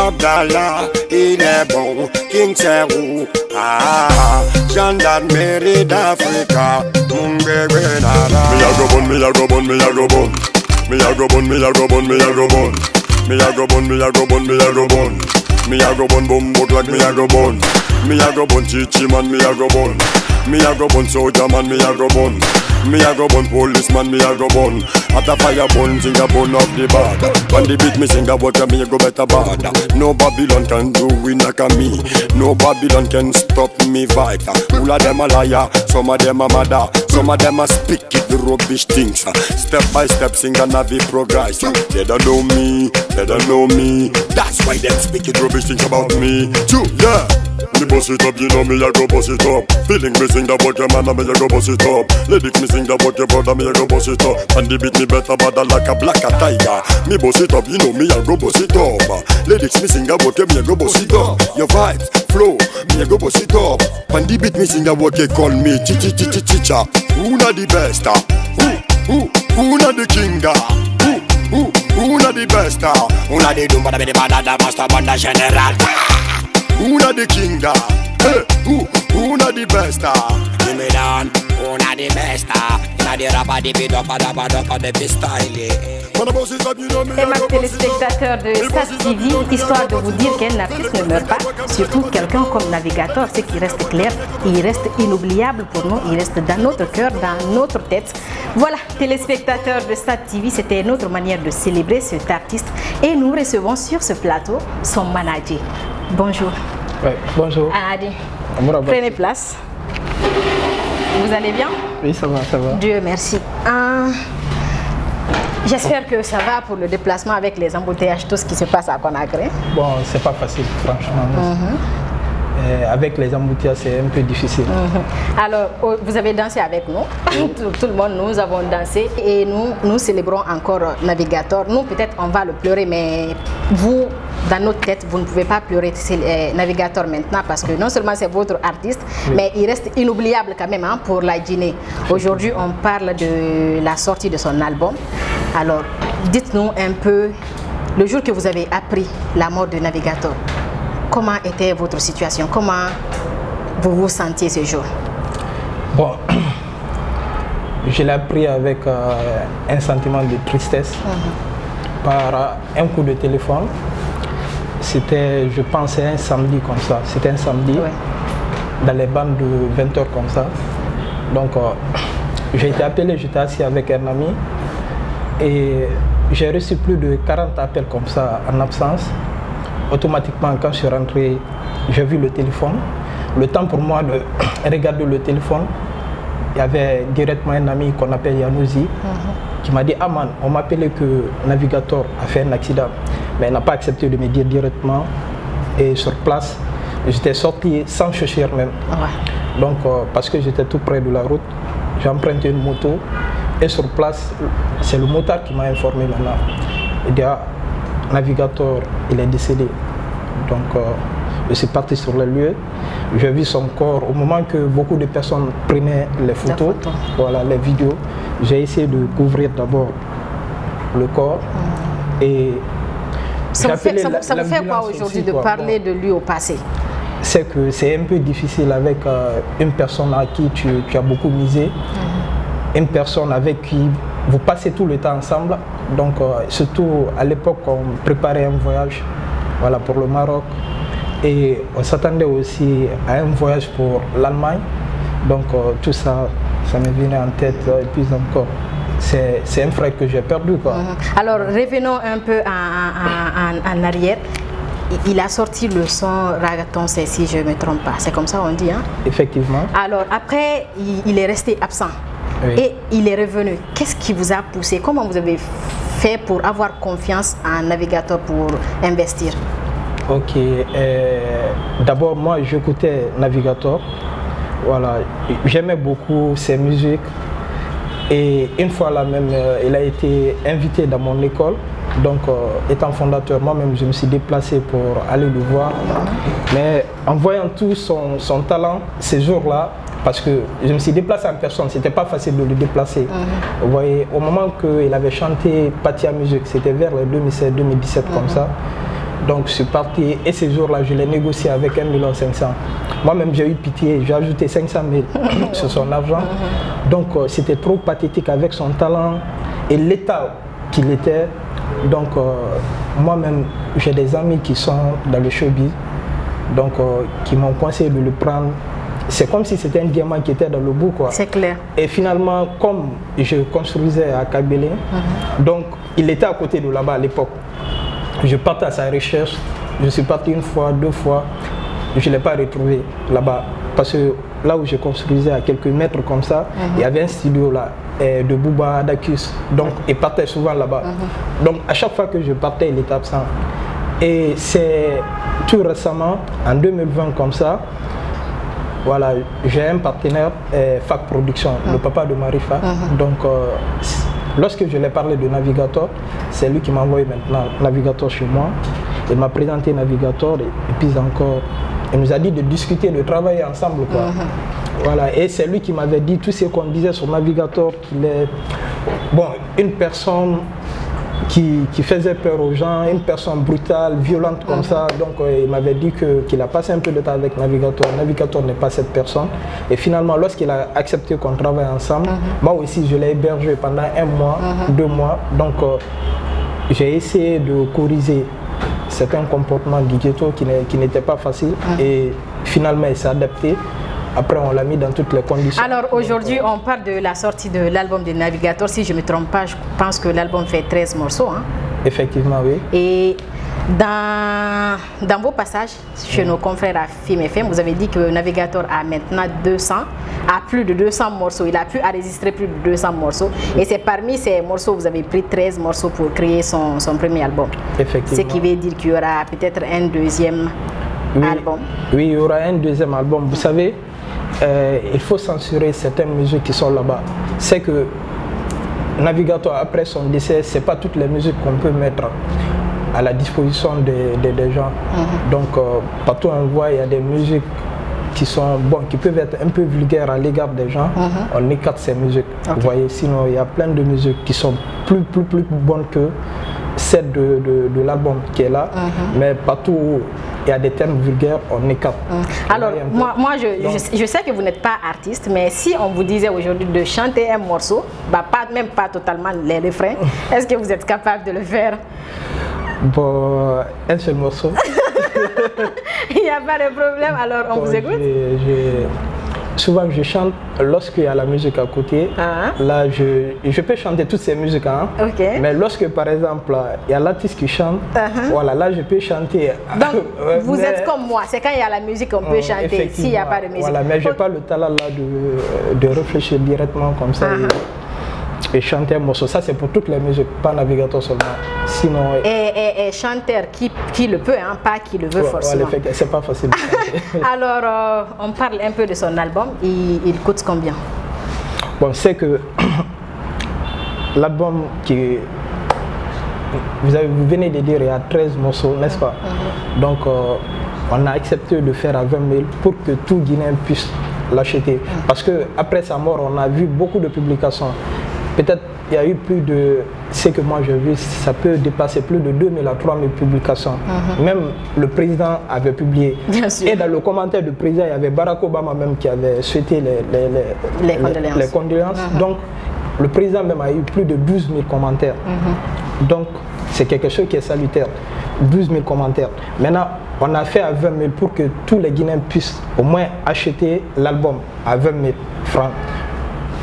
Abdallah, il est bon, King Serou, Gendarmerie d'Africa, mon bébé nana. Me a go bon, me a go bon, me a go bon. Me a go bon, me a go bon, me a go bon. Me a go bon, me a go bon, me a go bon. Me a go bon, bombok like me a go bon. Me a go bon, chichi man, me a go bon. Me a go bon, soldier man, me a go bon. Me a go bon, policeman, me a go bon. At a fire bun, sing a bun up the bad. When the beat me sing a water, me a go better bad. No Babylon can do we like a me. No Babylon can stop me fight. All of them a liar, some of them a mother. Some of them a speak it, the rubbish things. Step by step, sing and have it progress. They don't know me, they don't know me. That's why them speak it, rubbish things about me. True, yeah. Me boss it up, you know me, I go boss it up. Feeling me sing about your man, me I go boss it up. Lyric me sing about your brother, me I go boss it up. And the beat me better, better like a black tiger. Me boss it up, you know me, I go boss it up. Lyrics me sing about you, me I go boss it up. Your vibes, flow, me I go boss it up. And the beat me sing about you, call me chicha. Who not the best? Who not the king? Who not the best? Who not the doom, but the bad, the master, but the general. Who not the king? Hey, who not the best? Give me down. Who not the best? Not the rapper, the beat up, the freestyle. Et ma téléspectateur de Stat TV, histoire de vous dire qu'un artiste ne meurt pas, surtout quelqu'un comme Navigator, ce qui reste clair, il reste inoubliable pour nous, il reste dans notre cœur, dans notre tête. Voilà, téléspectateurs de Stat TV, c'était notre manière de célébrer cet artiste et nous recevons sur ce plateau son manager. Bonjour. Ouais, bonjour. Adi, prenez place. Vous allez bien? Oui, ça va, ça va. Dieu merci. J'espère que ça va pour le déplacement avec les embouteillages, tout ce qui se passe à Conakry. Bon, c'est pas facile, franchement. Avec les embouteillages, c'est un peu difficile. Alors, vous avez dansé avec nous, tout le monde, nous avons dansé et nous célébrons encore Navigator. Nous, peut-être, on va le pleurer, mais vous, dans notre tête, vous ne pouvez pas pleurer Navigator maintenant parce que non seulement c'est votre artiste, mais il reste inoubliable quand même pour la Guinée. Aujourd'hui, on parle de la sortie de son album. Alors, dites-nous un peu, le jour que vous avez appris la mort de Navigator, comment était votre situation? Comment vous vous sentiez ce jour? Bon, je l'ai appris avec un sentiment de tristesse par un coup de téléphone. C'était, je pensais, un samedi comme ça. C'était un samedi, dans les bandes de 20h comme ça. Donc, j'ai été appelé, j'étais assis avec un ami. Et j'ai reçu plus de 40 appels comme ça en absence. Automatiquement, quand je suis rentré, j'ai vu le téléphone. Le temps pour moi de regarder le téléphone, il y avait directement un ami qu'on appelle Yanouzi qui m'a dit « Ah man, on m'a appelé que Navigator a fait un accident. » Mais il n'a pas accepté de me dire directement. Et sur place, j'étais sorti sans chercher même. Donc, parce que j'étais tout près de la route, j'ai emprunté une moto. Et sur place, c'est le motard qui m'a informé maintenant. Il dit « Ah, Navigator, il est décédé. » Donc, je suis parti sur le lieu. J'ai vu son corps. Au moment que beaucoup de personnes prenaient les photos, voilà, les vidéos, j'ai essayé de couvrir d'abord le corps. Et ça vous fait quoi aujourd'hui de parler de lui au passé? C'est que c'est un peu difficile avec une personne à qui tu as beaucoup misé. Une personne avec qui vous passez tout le temps ensemble. Donc, surtout à l'époque, on préparait un voyage pour le Maroc. Et on s'attendait aussi à un voyage pour l'Allemagne. Donc, tout ça, ça me venait en tête. Et puis encore, c'est un frère que j'ai perdu, quoi. Alors, revenons un peu en arrière. Il a sorti le son Ragaton, si je ne me trompe pas. C'est comme ça on dit, hein? Effectivement. Alors, après, il est resté absent. Et il est revenu. Qu'est-ce qui vous a poussé? Comment vous avez fait pour avoir confiance en Navigator pour investir? Ok. D'abord, moi, j'écoutais Navigator. Voilà. J'aimais beaucoup ses musiques. Et une fois là même, il a été invité dans mon école. Donc, étant fondateur, moi-même, je me suis déplacé pour aller le voir. Mais en voyant tout son talent, ces jours-là, parce que je me suis déplacé en personne, c'était pas facile de le déplacer. Vous voyez, au moment qu'il avait chanté Patia Music, c'était vers les 2016-2017 comme ça, Donc je suis parti et ces jours-là, je l'ai négocié avec 1 500 000. Moi-même, j'ai eu pitié, j'ai ajouté 500 000 sur son argent. Donc c'était trop pathétique avec son talent et l'état qu'il était. Donc moi-même, j'ai des amis qui sont dans le showbiz, donc qui m'ont conseillé de le prendre. C'est comme si c'était un diamant qui était dans le bout, quoi. C'est clair. Et finalement, comme je construisais à Kabylie, donc il était à côté de là-bas à l'époque. Je partais à sa recherche, je suis parti 1 fois, 2 fois, je ne l'ai pas retrouvé là-bas. Parce que là où je construisais à quelques mètres comme ça, il y avait un studio là, de Booba Dacus. Donc il partait souvent là-bas. Donc à chaque fois que je partais, il était absent. Et c'est tout récemment, en 2020 comme ça, voilà, j'ai un partenaire, Fac Production, le papa de Marifa. Donc lorsque je lui ai parlé de Navigator, c'est lui qui m'a envoyé maintenant Navigator chez moi. Il m'a présenté Navigator et puis encore, il nous a dit de discuter, de travailler ensemble, quoi. Voilà, et c'est lui qui m'avait dit tout ce qu'on disait sur Navigator, qu'il est bon, une personne qui faisait peur aux gens, une personne brutale, violente comme ça. Donc il m'avait dit qu'il a passé un peu de temps avec Navigator. Navigator n'est pas cette personne. Et finalement, lorsqu'il a accepté qu'on travaille ensemble, moi aussi je l'ai hébergé pendant 1 mois, 2 mois. Donc j'ai essayé de corriger certains comportements du ghetto qui n'étaient pas faciles. Et finalement, il s'est adapté. Après, on l'a mis dans toutes les conditions. Alors aujourd'hui, on parle de la sortie de l'album de Navigator. Si je ne me trompe pas, je pense que l'album fait 13 morceaux. Hein. Effectivement, oui. Et dans vos passages chez nos confrères à Film FM, vous avez dit que Navigator a maintenant plus de 200 morceaux. Il a pu enregistrer plus de 200 morceaux. Et c'est parmi ces morceaux, vous avez pris 13 morceaux pour créer son premier album. Effectivement. Ce qui veut dire qu'il y aura peut-être un deuxième album. Oui, il y aura un deuxième album. Vous savez, il faut censurer certaines musiques qui sont là-bas. C'est que Navigator, après son décès, ce n'est pas toutes les musiques qu'on peut mettre à la disposition des gens. Donc, partout on voit, il y a des musiques qui peuvent être un peu vulgaires à l'égard des gens. On écarte ces musiques. Vous voyez, sinon, il y a plein de musiques qui sont plus bonnes que celle de l'album qui est là. Mais partout où il y a des termes vulgaires, on écarte. Alors, moi je sais que vous n'êtes pas artiste, mais si on vous disait aujourd'hui de chanter un morceau, même pas totalement les refrains, est-ce que vous êtes capable de le faire? Bon, un seul morceau. Il n'y a pas de problème, alors on vous écoute. Souvent je chante lorsqu'il y a la musique à côté. Là je peux chanter toutes ces musiques, hein. Mais lorsque par exemple il y a l'artiste qui chante, voilà, là je peux chanter. Donc vous êtes comme moi, c'est quand il y a la musique qu'on peut chanter, s'il n'y a pas de musique. Voilà, mais je n'ai pas le talent là de réfléchir directement comme ça et chanter un morceau. Ça c'est pour toutes les musiques, pas Navigator seulement. Sinon, et chanteur qui le peut, hein, pas qui le veut forcément. C'est pas facile. Alors, on parle un peu de son album. Il coûte combien? Bon, c'est que l'album qui... Vous venez de dire, il y a 13 morceaux, n'est-ce pas? Donc, on a accepté de faire à 20 000 pour que tout Guinéen puisse l'acheter. Parce qu'après sa mort, on a vu beaucoup de publications. Peut-être il y a eu plus de... Ce que moi j'ai vu, ça peut dépasser plus de 2 000 à 3 000 publications. Même le président avait publié. Bien sûr. Et dans le commentaire du président, il y avait Barack Obama même qui avait souhaité les condoléances. Donc le président même a eu plus de 12 000 commentaires. Donc c'est quelque chose qui est salutaire. 12 000 commentaires. Maintenant, on a fait à 20 000 pour que tous les Guinéens puissent au moins acheter l'album à 20 000 francs.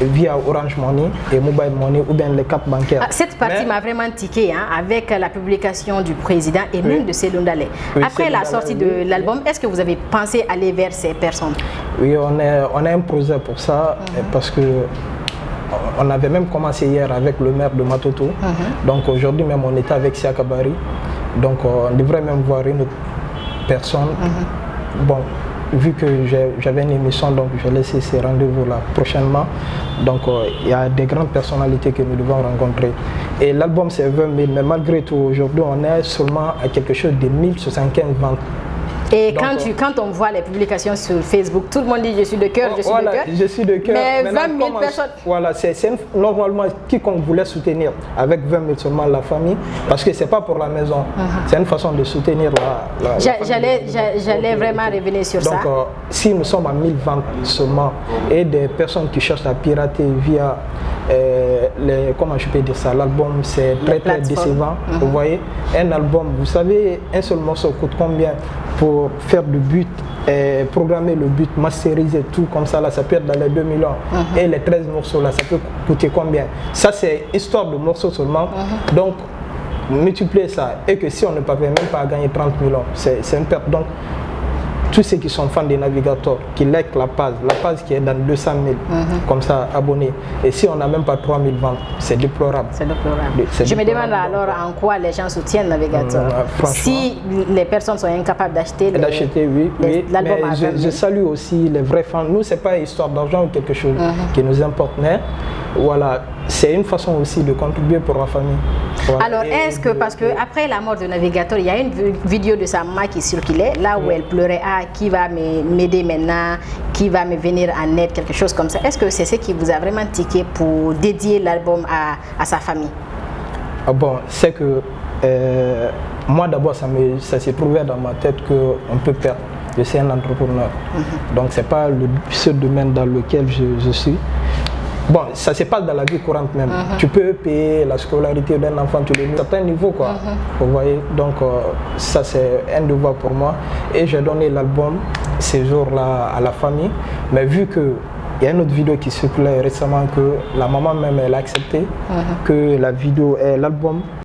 Via Orange Money et Mobile Money ou bien les cartes bancaires. Cette partie m'a vraiment tiqué, hein, avec la publication du président et même de Cellou Dalein. Après la sortie de l'album, est-ce que vous avez pensé aller vers ces personnes? Oui, on a un projet pour ça parce que on avait même commencé hier avec le maire de Matoto. Donc aujourd'hui même on était avec Siaka Bari. Donc on devrait même voir une autre personne. Bon, vu que j'avais une émission, donc je vais laisser ces rendez-vous-là prochainement. Donc il y a des grandes personnalités que nous devons rencontrer. Et l'album c'est 20 000, mais malgré tout, aujourd'hui on est seulement à quelque chose de 1075 ventes. Et Donc, quand on voit les publications sur Facebook, tout le monde dit je suis de cœur, je suis voilà, de cœur. Je suis de cœur. Mais Maintenant, 20 000 personnes. Voilà, normalement, quiconque voulait soutenir avec 20 000 seulement la famille, parce que ce n'est pas pour la maison. C'est une façon de soutenir la famille. J'allais vraiment revenir sur ça. Donc, si nous sommes à 1000 ventes seulement et des personnes qui cherchent à pirater via comment je peux dire ça, l'album, c'est très décevant. Vous voyez, un album, vous savez, un seul morceau coûte combien pour faire du but, programmer le but, masteriser tout comme ça, là, ça peut être dans les 2 millions. Et les 13 morceaux, là, ça peut coûter combien? Ça, c'est histoire de morceaux seulement. Donc, multiplier ça, et que si on ne parvient même pas à gagner 30 millions, c'est une perte. Donc, tous ceux qui sont fans des navigateurs, qui like la page qui est dans 200 000, comme ça, abonnés. Et si on n'a même pas 3 000 ventes, c'est déplorable. C'est déplorable. Je me demande alors en quoi les gens soutiennent Navigator. Si les personnes sont incapables d'acheter oui. l'album. Mais je salue aussi les vrais fans. Nous, ce n'est pas histoire d'argent ou quelque chose qui nous importe, mais voilà, c'est une façon aussi de contribuer pour la famille. Voilà. Alors, est-ce que, parce qu'après la mort de Navigator, il y a une vidéo de sa maman qui circulait, là où elle pleurait, qui va m'aider maintenant, qui va me venir en aide, quelque chose comme ça. Est-ce que c'est ce qui vous a vraiment tiqué pour dédier l'album à sa famille? Bon, c'est que moi d'abord, ça s'est trouvé dans ma tête qu'on peut perdre. Je suis un entrepreneur. Donc, ce n'est pas ce domaine dans lequel je suis. Bon, ça se passe dans la vie courante même. Tu peux payer la scolarité d'un enfant tous les mois, à un certain niveau, quoi. Vous voyez, donc ça c'est un devoir pour moi. Et j'ai donné l'album ces jours-là à la famille. Mais vu qu'il y a une autre vidéo qui circulait récemment, que la maman même elle a accepté que la vidéo, l'album